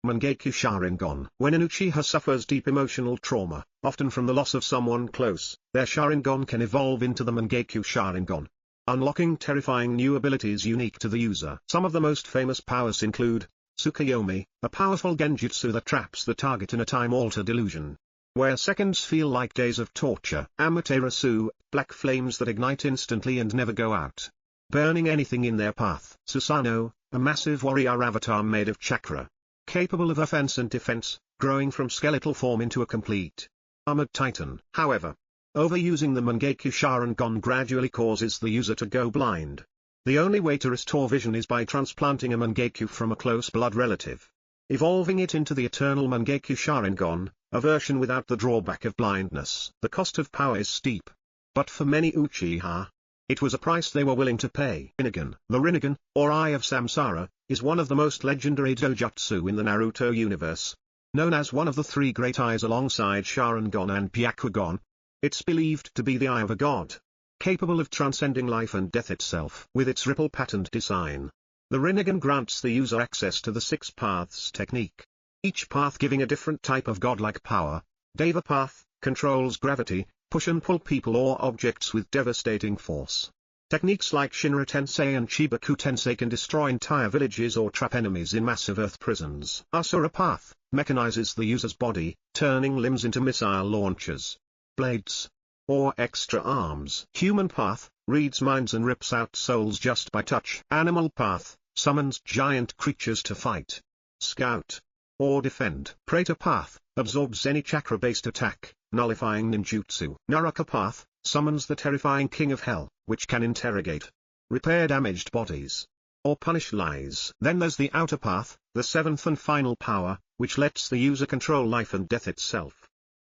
Mangekyou Sharingan. When an Uchiha suffers deep emotional trauma, often from the loss of someone close, their Sharingan can evolve into the Mangekyou Sharingan, unlocking terrifying new abilities unique to the user. Some of the most famous powers include Tsukuyomi, a powerful genjutsu that traps the target in a time-altered illusion, where seconds feel like days of torture. Amaterasu, black flames that ignite instantly and never go out, burning anything in their path. Susanoo, a massive warrior avatar made of chakra, capable of offense and defense, growing from skeletal form into a complete armored titan. However, overusing the Mangekyou Sharingan gradually causes the user to go blind. The only way to restore vision is by transplanting a Mangekyou from a close blood relative, evolving it into the eternal Mangekyou Sharingan, a version without the drawback of blindness. The cost of power is steep, but for many Uchiha, it was a price they were willing to pay. Rinnegan. The Rinnegan, or Eye of Samsara, is one of the most legendary dōjutsu in the Naruto universe. Known as one of the three great eyes alongside Sharingan and Byakugan, it's believed to be the eye of a god, capable of transcending life and death itself. With its ripple-patterned design, the Rinnegan grants the user access to the six paths technique, each path giving a different type of godlike power. Deva path controls gravity, push and pull people or objects with devastating force. Techniques like Shinra Tensei and Chibaku Tensei can destroy entire villages or trap enemies in massive earth prisons. Asura path mechanizes the user's body, turning limbs into missile launchers, blades, or extra arms. Human path reads minds and rips out souls just by touch. Animal path summons giant creatures to fight, scout, or defend. Praetor path absorbs any chakra-based attack, nullifying ninjutsu. Naraka path summons the terrifying king of hell, which can interrogate, repair damaged bodies, or punish lies. Then there's the outer path, the seventh and final power, which lets the user control life and death itself.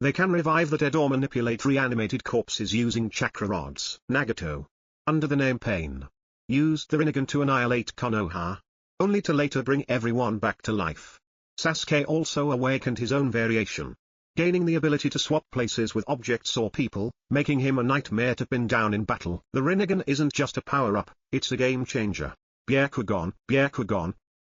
They can revive the dead or manipulate reanimated corpses using chakra rods. Nagato, under the name Pain, used the Rinnegan to annihilate Konoha, only to later bring everyone back to life. Sasuke also awakened his own variation, gaining the ability to swap places with objects or people, making him a nightmare to pin down in battle. The Rinnegan isn't just a power-up, it's a game-changer. Byakugan,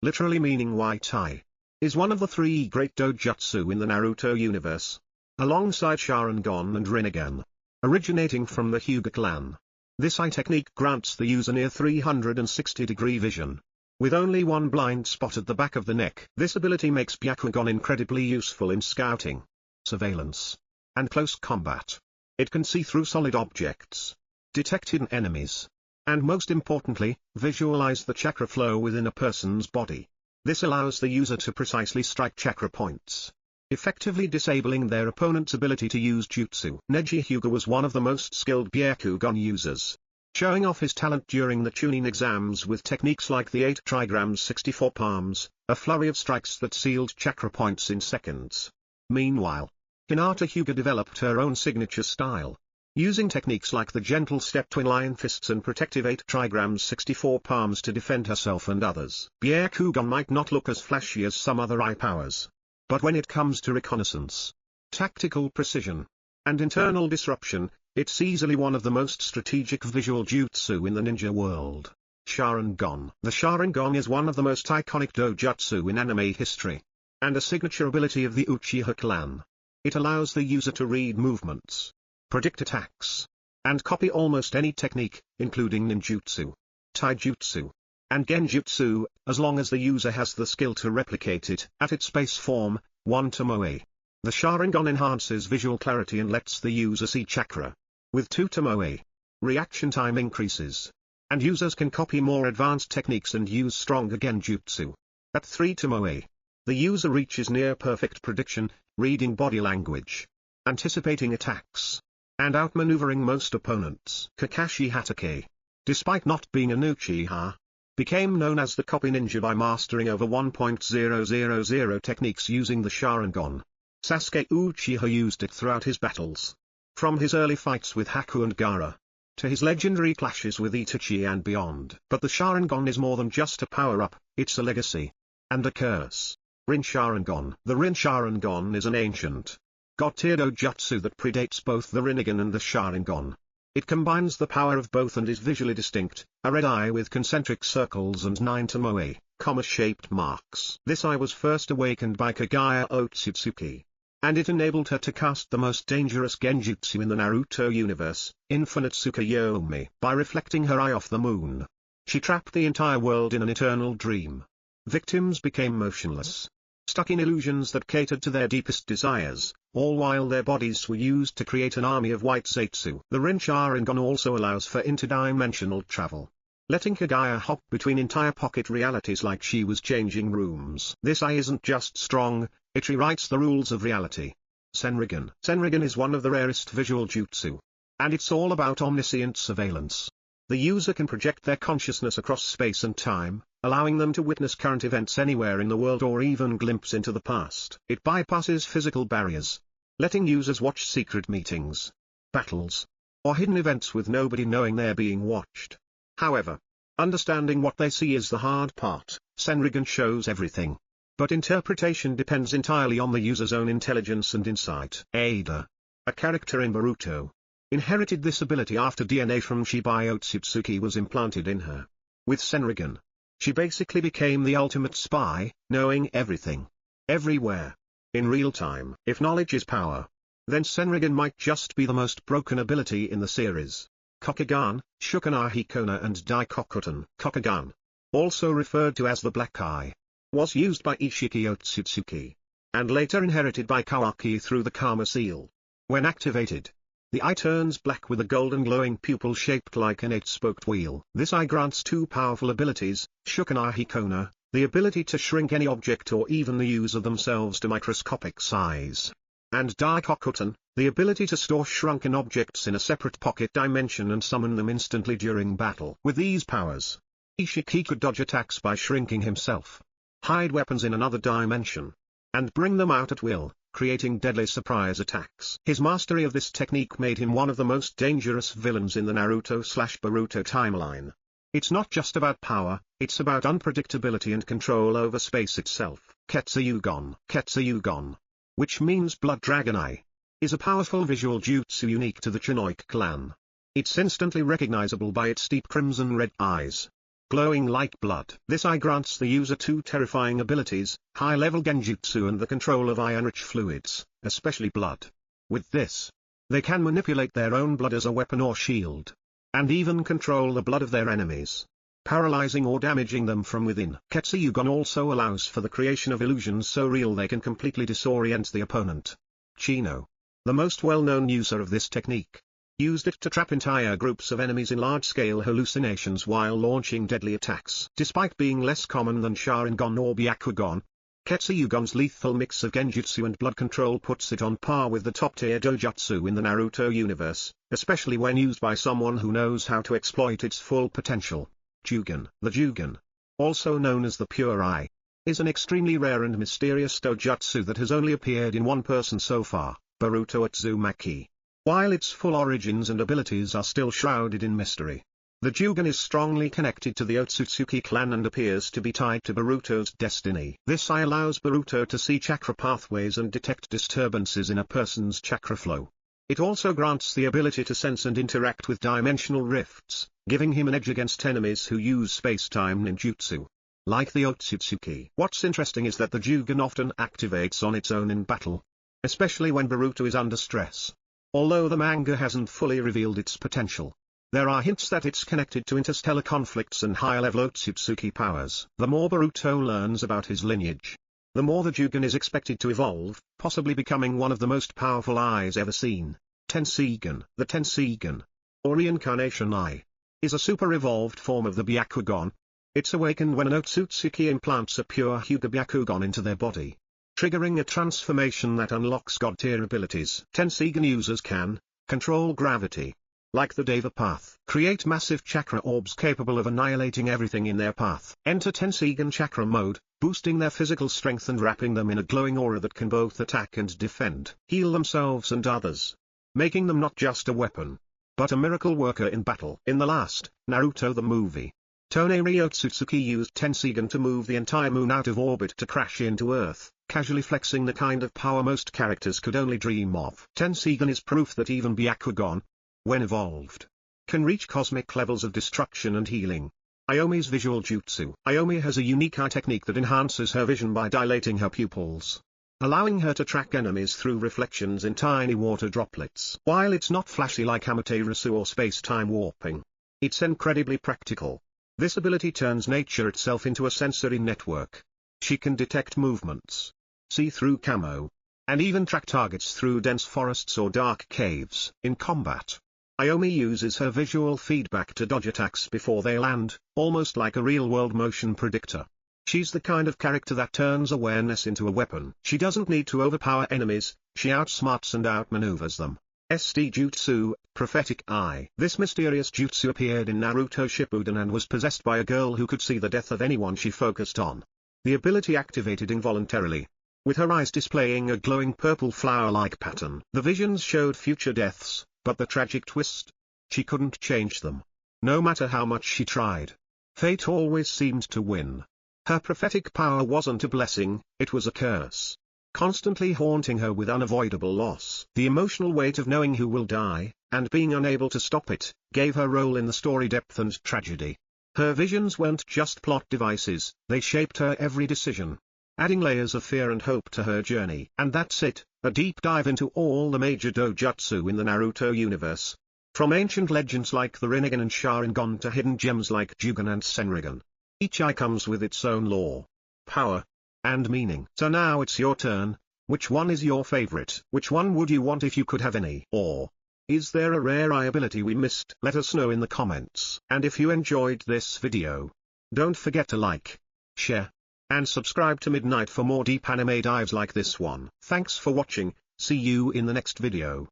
literally meaning white eye, is one of the three great dōjutsu in the Naruto universe, alongside Sharingan and Rinnegan, originating from the Hyuga clan. This eye technique grants the user near 360-degree vision, with only one blind spot at the back of the neck. This ability makes Byakugan incredibly useful in scouting, surveillance, and close combat. It can see through solid objects, detect hidden enemies, and most importantly, visualize the chakra flow within a person's body. This allows the user to precisely strike chakra points, effectively disabling their opponent's ability to use jutsu. Neji Hyuga was one of the most skilled Byakugan users, showing off his talent during the Chunin exams with techniques like the 8 trigrams 64 palms, a flurry of strikes that sealed chakra points in seconds. Meanwhile, Hinata Hyuga developed her own signature style, using techniques like the gentle step twin lion fists and protective 8 trigrams 64 palms to defend herself and others. Byakugan might not look as flashy as some other eye powers, but when it comes to reconnaissance, tactical precision, and internal disruption, it's easily one of the most strategic visual jutsu in the ninja world. Sharingan. The Sharingan is one of the most iconic dōjutsu in anime history, and a signature ability of the Uchiha clan. It allows the user to read movements, predict attacks, and copy almost any technique, including ninjutsu, taijutsu, and genjutsu, as long as the user has the skill to replicate it. At its base form, 1 Tomoe, the Sharingan enhances visual clarity and lets the user see chakra. With 2 Tomoe, reaction time increases, and users can copy more advanced techniques and use stronger genjutsu. At 3 Tomoe, the user reaches near-perfect prediction, reading body language, anticipating attacks, and outmaneuvering most opponents. Kakashi Hatake, despite not being an Uchiha, became known as the copy ninja by mastering over 1.000 techniques using the Sharingan. Sasuke Uchiha used it throughout his battles, from his early fights with Haku and Gaara, to his legendary clashes with Itachi and beyond. But the Sharingan is more than just a power-up, it's a legacy, and a curse. Rinne Sharingan. The Rinne Sharingan is an ancient, god-tier dōjutsu that predates both the Rinnegan and the Sharingan. It combines the power of both and is visually distinct, a red eye with concentric circles and 9 tomoe, comma-shaped marks. This eye was first awakened by Kaguya Otsutsuki, and it enabled her to cast the most dangerous genjutsu in the Naruto universe, Infinite Tsukuyomi. By reflecting her eye off the moon, she trapped the entire world in an eternal dream. Victims became motionless, stuck in illusions that catered to their deepest desires, all while their bodies were used to create an army of white Zetsu. The Rinne Sharingan also allows for interdimensional travel, letting Kaguya hop between entire pocket realities like she was changing rooms. This eye isn't just strong, it rewrites the rules of reality. Senrigan. Senrigan is one of the rarest visual jutsu, and it's all about omniscient surveillance. The user can project their consciousness across space and time, allowing them to witness current events anywhere in the world or even glimpse into the past. It bypasses physical barriers, letting users watch secret meetings, battles, or hidden events with nobody knowing they're being watched. However, understanding what they see is the hard part. Senrigan shows everything, but interpretation depends entirely on the user's own intelligence and insight. Ada, a character in Naruto, inherited this ability after DNA from Shibuya Otsutsuki was implanted in her. With Senrigan, she basically became the ultimate spy, knowing everything, everywhere, in real time. If knowledge is power, then Senrigan might just be the most broken ability in the series. Kokugan, Shukana Hikona and Daikokutan. Kokugan, also referred to as the Black Eye, was used by Ishiki Otsutsuki, and later inherited by Kawaki through the Karma Seal. When activated, the eye turns black with a golden glowing pupil shaped like an 8-spoked wheel. This eye grants two powerful abilities, Shukana Hikona, the ability to shrink any object or even the user themselves to microscopic size, and Daikokutan, the ability to store shrunken objects in a separate pocket dimension and summon them instantly during battle. With these powers, Ishiki could dodge attacks by shrinking himself, hide weapons in another dimension, and bring them out at will, creating deadly surprise attacks. His mastery of this technique made him one of the most dangerous villains in the Naruto/Boruto timeline. It's not just about power, it's about unpredictability and control over space itself. Ketsuyugan. Ketsuyugan, which means Blood Dragon Eye, is a powerful visual jutsu unique to the Chinook clan. It's instantly recognizable by its deep crimson-red eyes, glowing like blood. This eye grants the user two terrifying abilities, high-level genjutsu and the control of eye-enriched fluids, especially blood. With this, they can manipulate their own blood as a weapon or shield, and even control the blood of their enemies, paralyzing or damaging them from within. Ketsuyugan also allows for the creation of illusions so real they can completely disorient the opponent. Chino, the most well-known user of this technique, used it to trap entire groups of enemies in large-scale hallucinations while launching deadly attacks. Despite being less common than Sharingan or Byakugan, Ketsuyugan's lethal mix of genjutsu and blood control puts it on par with the top-tier dojutsu in the Naruto universe, especially when used by someone who knows how to exploit its full potential. Jougan. The Jougan, also known as the Pure Eye, is an extremely rare and mysterious dojutsu that has only appeared in one person so far, Boruto Uzumaki. While its full origins and abilities are still shrouded in mystery, the Jougan is strongly connected to the Otsutsuki clan and appears to be tied to Boruto's destiny. This eye allows Boruto to see chakra pathways and detect disturbances in a person's chakra flow. It also grants the ability to sense and interact with dimensional rifts, giving him an edge against enemies who use space-time ninjutsu, like the Otsutsuki. What's interesting is that the Jougan often activates on its own in battle, especially when Boruto is under stress. Although the manga hasn't fully revealed its potential, there are hints that it's connected to interstellar conflicts and higher-level Otsutsuki powers. The more Boruto learns about his lineage, the more the Jougan is expected to evolve, possibly becoming one of the most powerful eyes ever seen. Tenseigan. The Tenseigan, or Reincarnation Eye, is a super-evolved form of the Byakugan. It's awakened when an Otsutsuki implants a pure Hyuga Byakugan into their body, triggering a transformation that unlocks god-tier abilities. Tenseigan users can control gravity, like the Deva path, create massive chakra orbs capable of annihilating everything in their path, enter Tenseigan chakra mode, boosting their physical strength and wrapping them in a glowing aura that can both attack and defend, heal themselves and others, making them not just a weapon, but a miracle worker in battle. In the last Naruto the movie, Toneri Otsutsuki used Tenseigan to move the entire moon out of orbit to crash into Earth, casually flexing the kind of power most characters could only dream of. Tenseigan is proof that even Byakugan, when evolved, can reach cosmic levels of destruction and healing. Iomi's visual jutsu. Iomi has a unique eye technique that enhances her vision by dilating her pupils, allowing her to track enemies through reflections in tiny water droplets. While it's not flashy like Amaterasu or space-time warping, it's incredibly practical. This ability turns nature itself into a sensory network. She can detect movements, see through camo, and even track targets through dense forests or dark caves. In combat, Iomi uses her visual feedback to dodge attacks before they land, almost like a real-world motion predictor. She's the kind of character that turns awareness into a weapon. She doesn't need to overpower enemies, she outsmarts and outmaneuvers them. SD Jutsu, Prophetic Eye. This mysterious jutsu appeared in Naruto Shippuden and was possessed by a girl who could see the death of anyone she focused on. The ability activated involuntarily, with her eyes displaying a glowing purple flower-like pattern. The visions showed future deaths, but the tragic twist? She couldn't change them. No matter how much she tried, fate always seemed to win. Her prophetic power wasn't a blessing, it was a curse, constantly haunting her with unavoidable loss. The emotional weight of knowing who will die, and being unable to stop it, gave her role in the story depth and tragedy. Her visions weren't just plot devices, they shaped her every decision, adding layers of fear and hope to her journey. And that's it, a deep dive into all the major dojutsu in the Naruto universe. From ancient legends like the Rinnegan and Sharingan to hidden gems like Jougan and Senrigan. Each eye comes with its own lore, power, and meaning. So now it's your turn. Which one is your favorite? Which one would you want if you could have any? Or, is there a rare eye ability we missed? Let us know in the comments. And if you enjoyed this video, don't forget to like, share, and subscribe to Midnight for more deep anime dives like this one. Thanks for watching, see you in the next video.